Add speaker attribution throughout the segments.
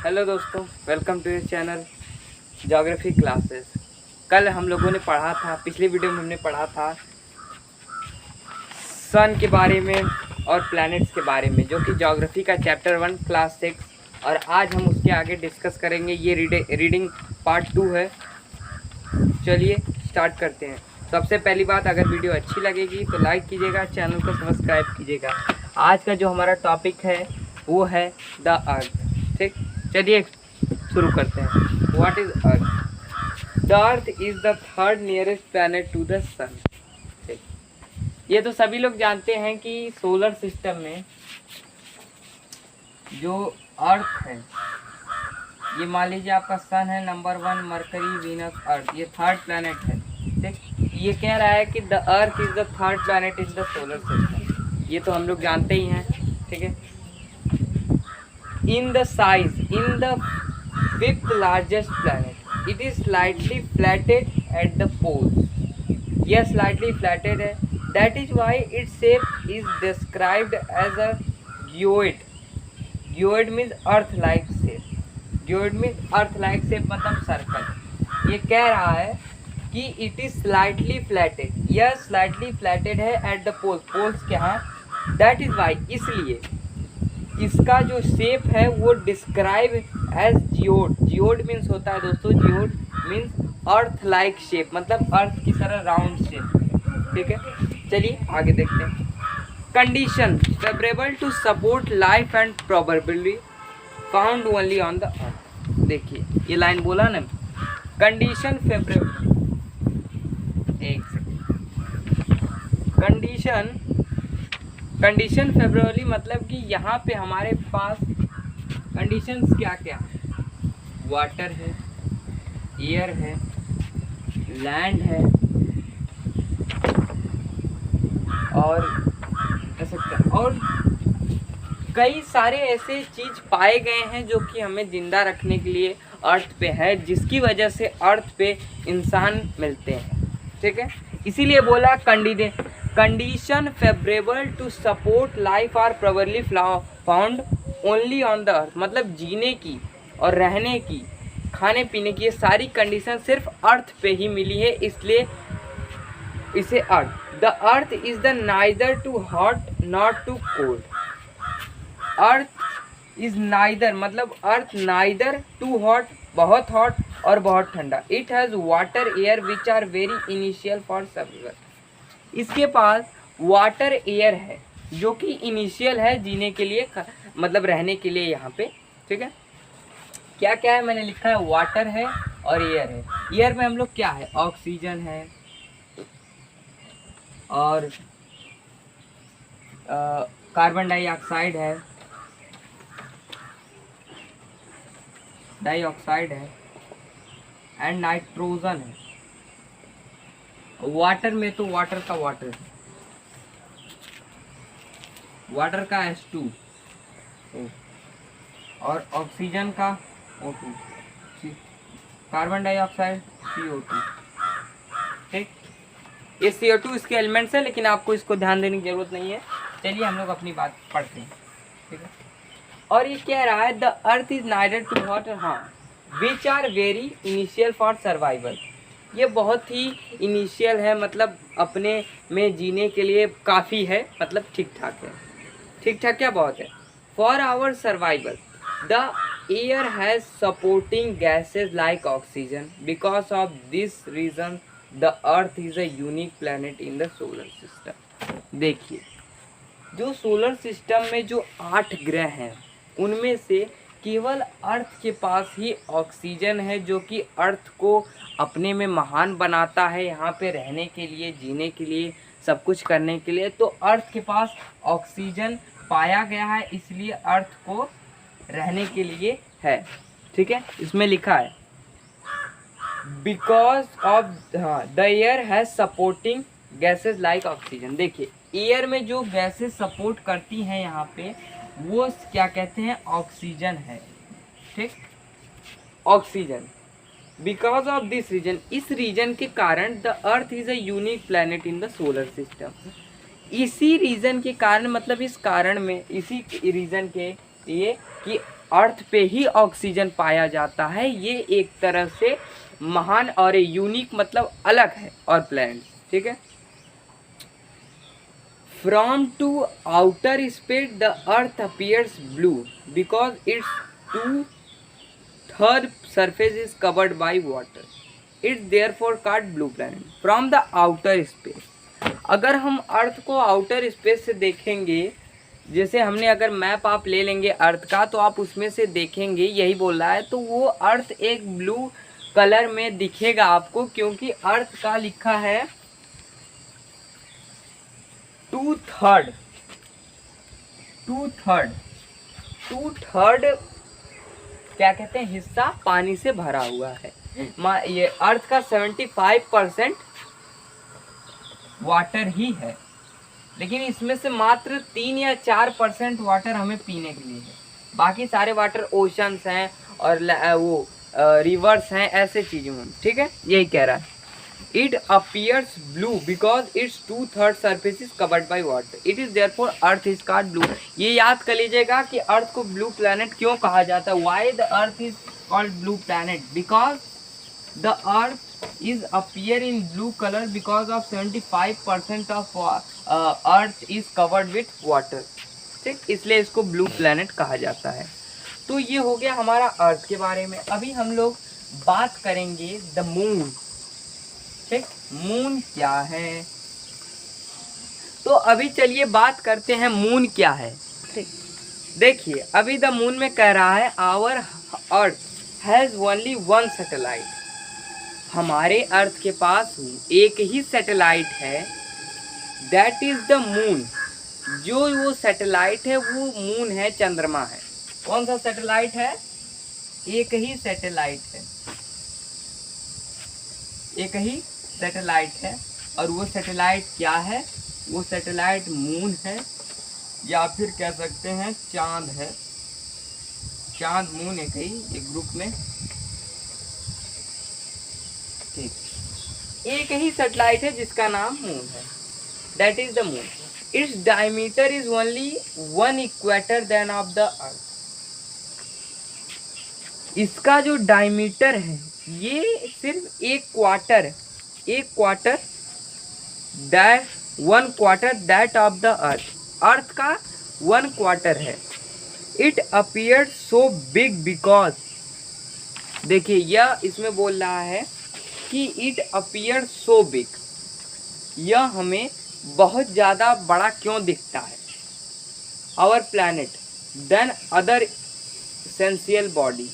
Speaker 1: Hello दोस्तों, welcome to your channel geography classes. कल हम लोगों ने पढ़ा था, पिछली वीडियो में हमने पढ़ा था सन के बारे में और प्लैनेट्स के बारे में, जो कि ज्योग्राफी का चैप्टर 1 क्लास 6। और आज हम उसके आगे डिस्कस करेंगे। ये रीडिंग पार्ट 2 है। चलिए स्टार्ट करते हैं। सबसे पहली बात, अगर वीडियो अच्छी लगेगी तो लाइक कीजिएगा, चैनल को सब्सक्राइब कीजिएगा। आज का जो हमारा टॉपिक है वो है द अर्थ। ठीक, चलिए शुरू करते हैं। What is Earth? The earth is the third nearest planet to the sun. ठीक, ये तो सभी लोग जानते हैं कि सोलर सिस्टम में जो अर्थ है, ये मान लीजिए आपका सन है नंबर 1, मरकरी, वीनस, अर्थ, ये थर्ड प्लैनेट है। ठीक, ये कह रहा है कि the earth is the third planet in the solar system. ये तो हम लोग जानते ही हैं। ठीक है, in the size, in the fifth largest planet, it is slightly flattened at the poles. यह slightly flattened है, that is why its shape is described as a geoid. Geoid means earth like shape. Geoid means earth like shape मतलब circle. ये कह रहा है कि it is slightly flattened, यह slightly flattened है at the poles, poles के यहाँ। that is why, इसलिए इसका जो शेप है वो describe as geoid. Geoid means होता है दोस्तों, geoid means earth like shape, मतलब अर्थ की तरह राउंड शेप। ठीक है, चलिए आगे देखते हैं। Condition favourable to support life and probably found only on the earth. देखिए ये लाइन बोला ना, कंडीशन फेवरेबल, एक सेकेंड, कंडीशन फेवरेबली मतलब कि यहाँ पे हमारे पास कंडीशंस क्या क्या है? वाटर है, एयर है, लैंड है, और और कई सारे ऐसे चीज पाए गए हैं जो कि हमें जिंदा रखने के लिए अर्थ पे है, जिसकी वजह से अर्थ पे इंसान मिलते हैं। ठीक है, इसीलिए बोला condition favourable to support life are probably found only on the earth, मतलब जीने की और रहने की, खाने पीने की, ये सारी कंडीशन सिर्फ अर्थ पे ही मिली है, इसलिए इसे Earth. The earth is the neither too hot not too cold. Earth is neither मतलब अर्थ नाइदर टू हॉट, बहुत हॉट और बहुत ठंडा। It has water air which are very initial for survival. इसके पास वाटर एयर है जो कि इनिशियल है जीने के लिए, मतलब रहने के लिए यहाँ पे। ठीक है, क्या क्या है मैंने लिखा है, वाटर है और एयर है। एयर में हम लोग क्या है, ऑक्सीजन है और कार्बन डाइऑक्साइड है, एंड नाइट्रोजन है। वाटर में तो वाटर का H2 और ऑक्सीजन का O2, कार्बन डाइऑक्साइड CO2। ठीक, ये CO2 इसके एलिमेंट्स है, लेकिन आपको इसको ध्यान देने की जरूरत नहीं है। चलिए हम लोग अपनी बात पढ़ते हैं। ठीक है, और ये कह रहा है the earth is neither too hot, हाँ, which are very initial for survival. ये बहुत ही इनिशियल है, मतलब अपने में जीने के लिए काफ़ी है, मतलब ठीक ठाक है। ठीक ठाक क्या बहुत है? For our survival the air has supporting gases like oxygen. Because of this reason the earth is a unique planet in the solar system. देखिए, जो सोलर सिस्टम में जो 8 ग्रह हैं उनमें से केवल अर्थ के पास ही ऑक्सीजन है, जो कि अर्थ को अपने में महान बनाता है, यहाँ पे रहने के लिए, जीने के लिए, सब कुछ करने के लिए। तो अर्थ के पास ऑक्सीजन पाया गया है, इसलिए अर्थ को रहने के लिए है। ठीक है, इसमें लिखा है because of the air has supporting gases like oxygen. देखिए, एयर में जो गैसेज सपोर्ट करती हैं यहाँ पे, वो क्या कहते हैं, ऑक्सीजन है। ठीक, oxygen. Because of this reason, इस रीजन के कारण the earth is a unique planet in the solar system. इसी रीजन के कारण, मतलब इस कारण में, इसी रीजन के ये कि अर्थ पे ही ऑक्सीजन पाया जाता है। ये एक तरह से महान और यूनिक मतलब अलग है और प्लैनेट, ठीक है। From to outer space the earth appears blue because its 2/3 surface is covered by water. It's therefore called blue planet. From the outer space, अगर हम अर्थ को आउटर स्पेस से देखेंगे, जैसे हमने अगर मैप आप ले लेंगे अर्थ का, तो आप उसमें से देखेंगे, यही बोल रहा है, तो वो अर्थ एक ब्लू कलर में दिखेगा आपको, क्योंकि अर्थ का लिखा है 2/3 क्या कहते हैं, हिस्सा पानी से भरा हुआ है। ये अर्थ का 75% वाटर ही है, लेकिन इसमें से मात्र 3 या 4% वाटर हमें पीने के लिए है। बाकी सारे वाटर ओशंस हैं और वो रिवर्स हैं, ऐसे चीज़ें हैं, ठीक है। यही कह रहा है। It appears blue because its 2/3 surface is covered by water. It is therefore Earth is called blue. ये याद कर लीजिएगा कि अर्थ को ब्लू प्लैनेट क्यों कहा जाता है। Why the Earth is called blue planet? Because the Earth is appear in blue color because of 75% of Earth is covered with water. ठीक, इसलिए इसको ब्लू प्लैनेट कहा जाता है। तो ये हो गया हमारा अर्थ के बारे में। अभी हम लोग बात करेंगे द मून। ठीक, मून क्या है, तो अभी चलिए बात करते हैं मून क्या है। ठीक, देखिए अभी द मून में कह रहा है our earth has only 1 satellite. हमारे अर्थ के पास एक ही सैटेलाइट है, दैट इज द मून। जो वो सैटेलाइट है वो मून है, चंद्रमा है। कौन सा सैटेलाइट है? एक ही सैटेलाइट है, एक ही सैटेलाइट है। और वो सैटेलाइट क्या है? वो सैटेलाइट मून है, या फिर कह सकते हैं चांद है। चांद मून एक ही, एक ग्रुप में। ठीक, एक ही सैटेलाइट है जिसका नाम मून है, that is the moon. Its diameter is only 1 equator then of the earth. इसका जो डायमीटर है ये सिर्फ 1 quarter that 1 quarter that of the earth का 1 क्वार्टर है। It appear so big because, देखिए यह इसमें बोल रहा है कि इट अपीयर सो बिग, यह हमें बहुत ज़्यादा बड़ा क्यों दिखता है, our planet, then other essential body.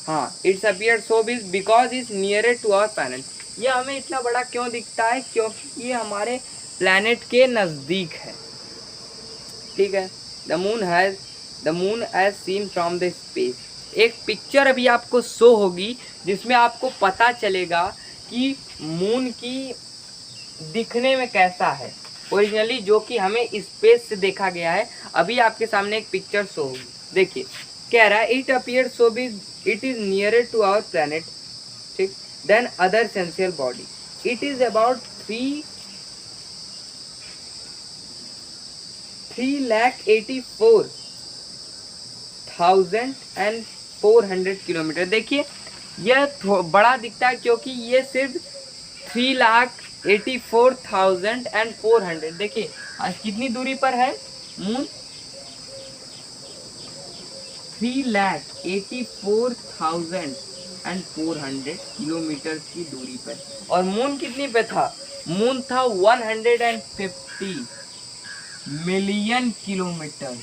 Speaker 1: हाँ, it's appear so big because is nearer to our planet. यह हमें इतना बड़ा क्यों दिखता है? क्योंकि ये हमारे प्लैनेट के नज़दीक है। ठीक है, the moon as seen from the space. एक पिक्चर अभी आपको शो होगी जिसमें आपको पता चलेगा कि मून की दिखने में कैसा है ओरिजिनली, जो कि हमें स्पेस से देखा गया है। अभी आपके सामने एक पिक्चर शो होगी, देखिए कह रहा है it appear so big, it is nearer to our planet, ठीक, then other essential body. It is about 3,84,400 kilometre. देखिए यह बड़ा दिखता है क्योंकि ये सिर्फ 3,84,400। देखिए आज कितनी दूरी पर है मून? 3,84,400 किलोमीटर की दूरी पर। और मून कितनी पे था? मून था 150 मिलियन किलोमीटर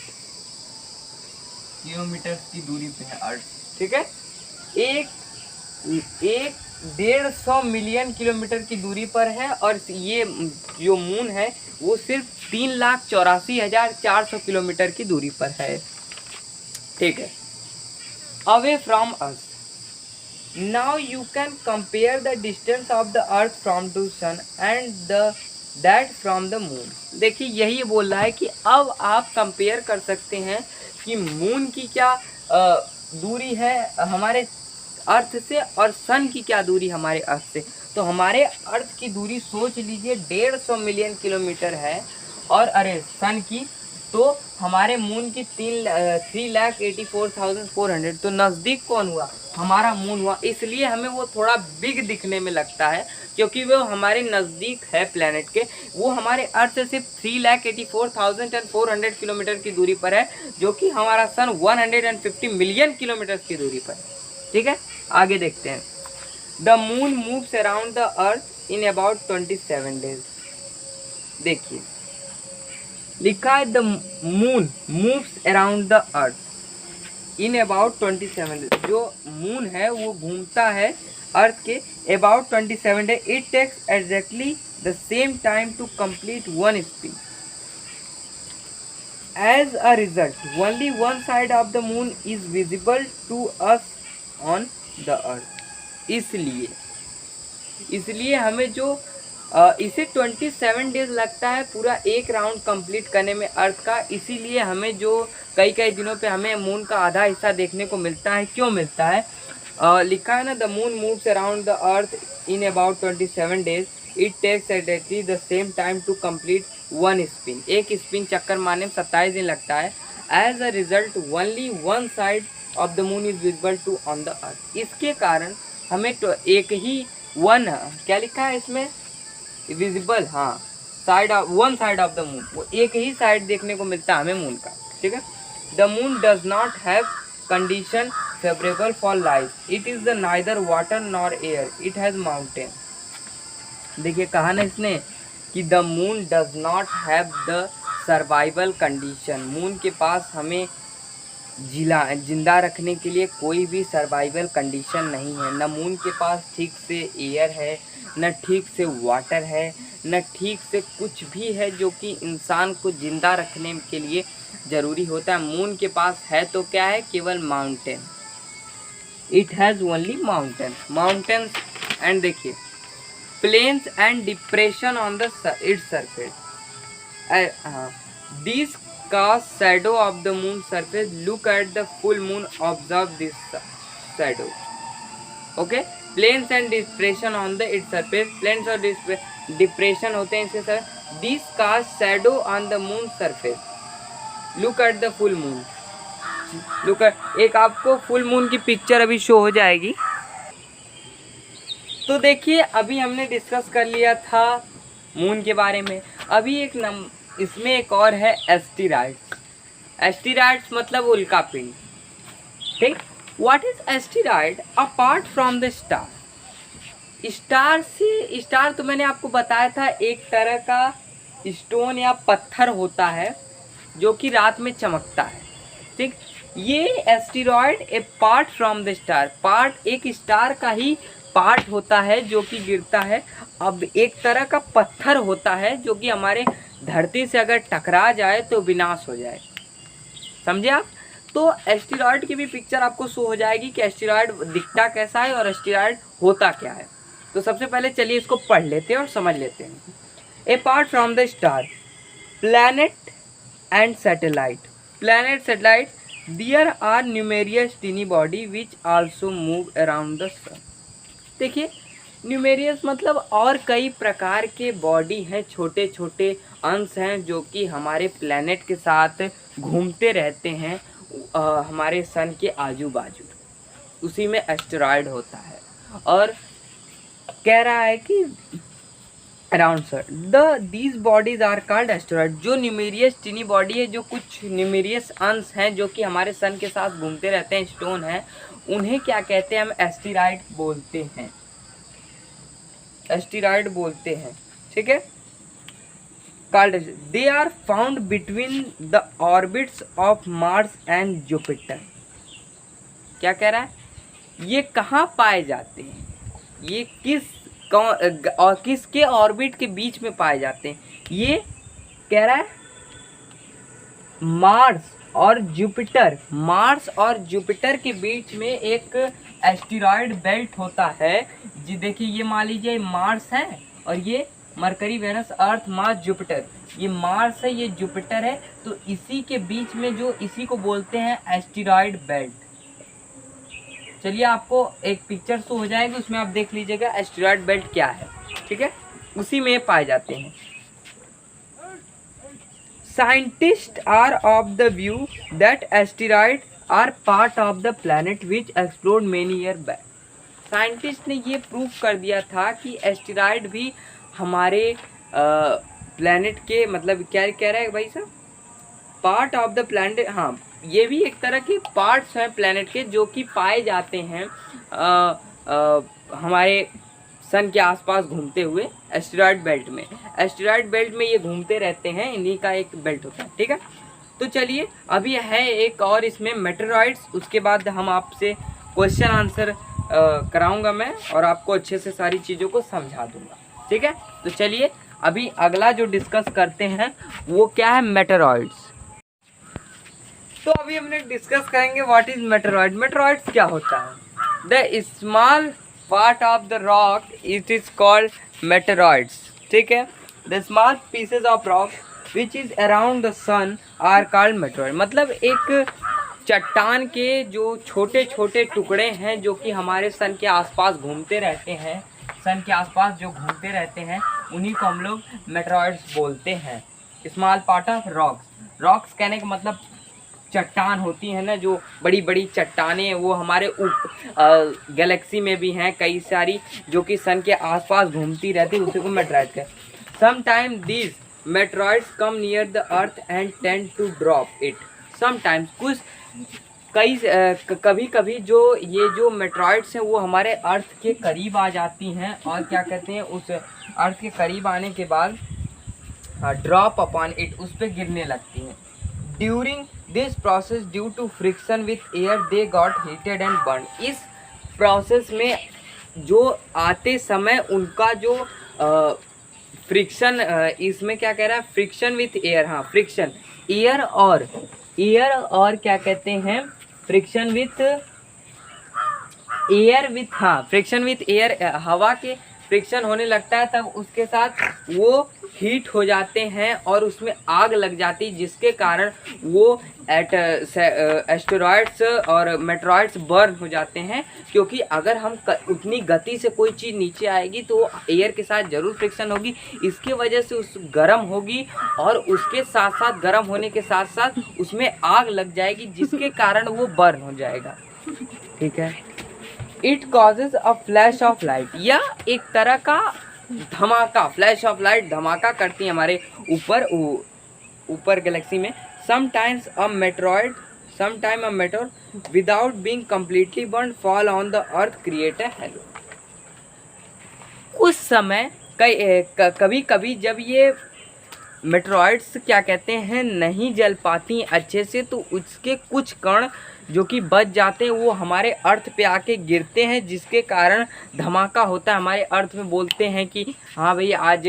Speaker 1: की दूरी पे है अर्थ। ठीक है, एक 150 मिलियन किलोमीटर की दूरी पर है। और ये जो मून है वो सिर्फ 3,84,400 किलोमीटर की दूरी पर है। ठीक है, away from earth. Now you can compare the distance of the earth from to sun and that from the moon. देखिए यही बोल रहा है कि अब आप कंपेयर कर सकते हैं कि मून की क्या दूरी है हमारे अर्थ से, और सन की क्या दूरी हमारे अर्थ से। तो हमारे अर्थ की दूरी सोच लीजिए 150 मिलियन किलोमीटर है, और अरे सन की तो हमारे मून की 3,84,400, तो नज़दीक कौन हुआ, हमारा मून हुआ। इसलिए हमें वो थोड़ा बिग दिखने में लगता है, क्योंकि वो हमारे नज़दीक है प्लेनेट के। वो हमारे अर्थ से सिर्फ 3,84,400 किलोमीटर की दूरी पर है, जो कि हमारा सन 150 मिलियन किलोमीटर की दूरी पर। ठीक है, आगे देखते हैं। The moon moves around the earth in about 27 days. देखिए लिखा है the moon moves around the earth in about 27 days. जो मून है वो घूमता है अर्थ के about 27 days. It takes exactly the same time to complete one spin. As a result, only one side of the moon is visible to us on the earth. इसलिए हमें जो इसे 27 डेज लगता है पूरा एक राउंड कंप्लीट करने में अर्थ का। इसीलिए हमें जो कई दिनों पे हमें मून का आधा हिस्सा देखने को मिलता है। क्यों मिलता है? लिखा है ना, the moon moves around the earth in about 27 days. It takes exactly the same time to complete one spin. एक स्पिन चक्कर मारने में 27 दिन लगता है। As a result only one side of the moon is visible to on the earth. इसके कारण हमें तो एक ही वन, क्या लिखा है इसमें, विजिबल, हाँ, side of one side of the moon, वो एक ही साइड देखने को मिलता है हमें मून का। ठीक है, the moon does not have condition favourable for life. It is the neither water nor air, it has mountain. देखिए कहा ना इसने कि the moon does not have the survival condition. Moon के पास हमें जिंदा रखने के लिए कोई भी सर्वाइवल कंडीशन नहीं है। न मून के पास ठीक से एयर है, न ठीक से वाटर है, न ठीक से कुछ भी है जो कि इंसान को जिंदा रखने के लिए ज़रूरी होता है। मून के पास है तो क्या है, केवल mountain. It has only mountains and देखिए plains and depression on the its surface. This cast shadow of the moon surface. Look at the full moon, observe this shadow. Okay, planes and depression on the its surface. Planes और depression होते हैं इसके साथ। This cast shadow on the moon surface. Look at the full moon. Look at, एक आपको full moon की picture अभी show हो जाएगी। तो देखिए अभी हमने डिस्कस कर लिया था मून के बारे में। अभी इसमें एक और है एस्टेरॉइड्स। एस्टेरॉइड्स मतलब उल्कापिंड। ठीक, what is asteroid? Apart from the star. Star तो मैंने आपको बताया था एक तरह का स्टोन या पत्थर होता है जो कि रात में चमकता है। ठीक, ये asteroid A part from the star, part एक स्टार का ही पार्ट होता है जो कि गिरता है। अब एक तरह का पत्थर होता है जो कि हमारे धरती से अगर टकरा जाए तो विनाश हो जाए। समझे आप? तो एस्टेरॉइड की भी पिक्चर आपको शो हो जाएगी कि एस्टेरॉइड दिखता कैसा है और एस्टेरॉइड होता क्या है। तो सबसे पहले चलिए इसको पढ़ लेते हैं और समझ लेते हैं। Apart from the star, planet and satellite. Planet, satellite, there are numerous tiny body which also move around the sun. देखिए न्यूमेरियस मतलब और कई प्रकार के बॉडी हैं, छोटे छोटे अंश हैं जो कि हमारे प्लैनेट के साथ घूमते रहते हैं हमारे सन के आजू बाजू। उसी में एस्टेरॉइड होता है। और कह रहा है कि around sir these bodies are called asteroid. जो न्यूमेरियस टीनी बॉडी है, जो कुछ न्यूमेरियस अंश हैं जो कि हमारे सन के साथ घूमते रहते हैं, स्टोन हैं, उन्हें क्या कहते हैं? हम एस्टेरॉइड बोलते हैं। एस्टेरॉइड बोलते हैं। ठीक है, called they are found between the orbits of Mars and Jupiter. क्या कह रहा है? ये कहाँ पाए जाते हैं? ये किसके ऑर्बिट के बीच में पाए जाते हैं? ये कह रहा है मार्स और जुपिटर। मार्स और जुपिटर के बीच में एक एस्टेरॉइड बेल्ट होता है। जी देखिए, ये मान लीजिए मार्स है और ये मरकरी, वेनस, अर्थ, मार्स, जुपिटर। ये मार्स है, ये जुपिटर है। तो इसी के बीच में जो इसी को बोलते हैं एस्टेरॉइड बेल्ट। चलिए आपको एक पिक्चर शो हो जाएगी, उसमें आप देख लीजिएगा एस्टेरॉइड बेल्ट क्या है। ठीक है, उसी में पाए जाते हैं। Scientists are of the view that asteroids are part of the planet which exploded many years back. Scientist ने ये प्रूव कर दिया था कि एस्टेरॉयड भी हमारे प्लैनेट के, मतलब क्या कह रहा है भाई साहब, पार्ट ऑफ द प्लैनेट, हाँ ये भी एक तरह के पार्ट्स हैं प्लैनेट के जो कि पाए जाते हैं हमारे सन के आसपास घूमते हुए एस्टेरॉयड बेल्ट में। एस्टेरॉयड बेल्ट में ये घूमते रहते हैं, इन्हीं का एक बेल्ट होता है, ठीक है। तो चलिए अभी है एक और इसमें मेटेरॉइड्स, उसके बाद हम आपसे क्वेश्चन आंसर कराऊंगा मैं और आपको अच्छे से सारी चीज़ों को समझा दूंगा, ठीक है। तो चलिए अभी अगला जो डिस्कस करते हैं वो क्या है, मेटेरॉइड्स। तो अभी हमने डिस्कस करेंगे व्हाट इज मेटेरॉइड। मेटेरॉइड्स क्या होता है, the small part of the rock it is called meteoroids, ठीक है। The small pieces of rock which is around the sun are called meteoroid. मतलब एक चट्टान के जो छोटे छोटे टुकड़े हैं जो कि हमारे सन के आसपास घूमते रहते हैं, सन के आसपास जो घूमते रहते हैं उन्हीं को हम लोग मेटेरॉइड्स बोलते हैं। Small part of rocks, rocks कहने का मतलब चट्टान होती है ना, जो बड़ी बड़ी चट्टानें, वो हमारे गैलेक्सी में भी हैं कई सारी जो कि सन के आसपास घूमती रहती है, उसी को मेटेरॉइड कहते हैं। Sometime these meteoroids come near the earth and tend to drop it. Sometimes कुछ कभी कभी जो ये जो मेटेरॉइड्स हैं वो हमारे अर्थ के करीब आ जाती हैं और क्या कहते हैं, उस अर्थ के करीब आने के बाद ड्रॉप अपॉन इट, उस पर गिरने लगती हैं। During this process due to friction with air they got heated and burn. इस प्रोसेस में जो आते समय उनका जो फ्रिक्शन, इसमें क्या कह रहा है, फ्रिक्शन विथ एयर, हाँ फ्रिक्शन एयर और क्या कहते हैं, फ्रिक्शन विथ एयर, हवा के फ्रिक्शन होने लगता है तब उसके साथ वो हीट हो जाते हैं और उसमें आग लग जाती है, जिसके कारण वो एस्टेरॉइड्स और मेटेरॉइड्स बर्न हो जाते हैं। क्योंकि अगर हम उतनी गति से कोई चीज़ नीचे आएगी तो एयर के साथ ज़रूर फ्रिक्शन होगी, इसके वजह से उस गर्म होगी और उसके साथ साथ गर्म होने के साथ साथ उसमें आग लग जाएगी, जिसके कारण वो बर्न हो जाएगा, ठीक है। It causes a flash of light, या एक तरह का धमाका, फ्लैश ऑफ लाइट धमाका करती है हमारे ऊपर गैलेक्सी में। Sometimes a meteor without being completely burn fall on the Earth create a halo. उस समय कभी कभी जब ये मेटेरॉइड्स क्या कहते हैं नहीं जल पाती अच्छे से, तो उसके कुछ कण जो कि बच जाते हैं वो हमारे अर्थ पे आके गिरते हैं, जिसके कारण धमाका होता है हमारे अर्थ में। बोलते हैं कि हाँ भाई आज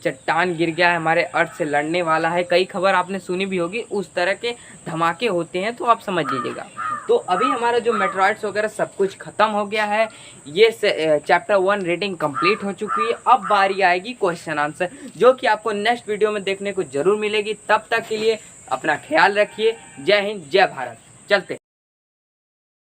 Speaker 1: चट्टान गिर गया है, हमारे अर्थ से लड़ने वाला है, कई खबर आपने सुनी भी होगी, उस तरह के धमाके होते हैं, तो आप समझ लीजिएगा। तो अभी हमारा जो मेटेरॉइड्स वगैरह सब कुछ ख़त्म हो गया है, ये चैप्टर 1 रीडिंग कंप्लीट हो चुकी है। अब बारी आएगी क्वेश्चन आंसर, जो कि आपको नेक्स्ट वीडियो में देखने को ज़रूर मिलेगी। तब तक के लिए अपना ख्याल रखिए। जय हिंद, जय भारत। चलते।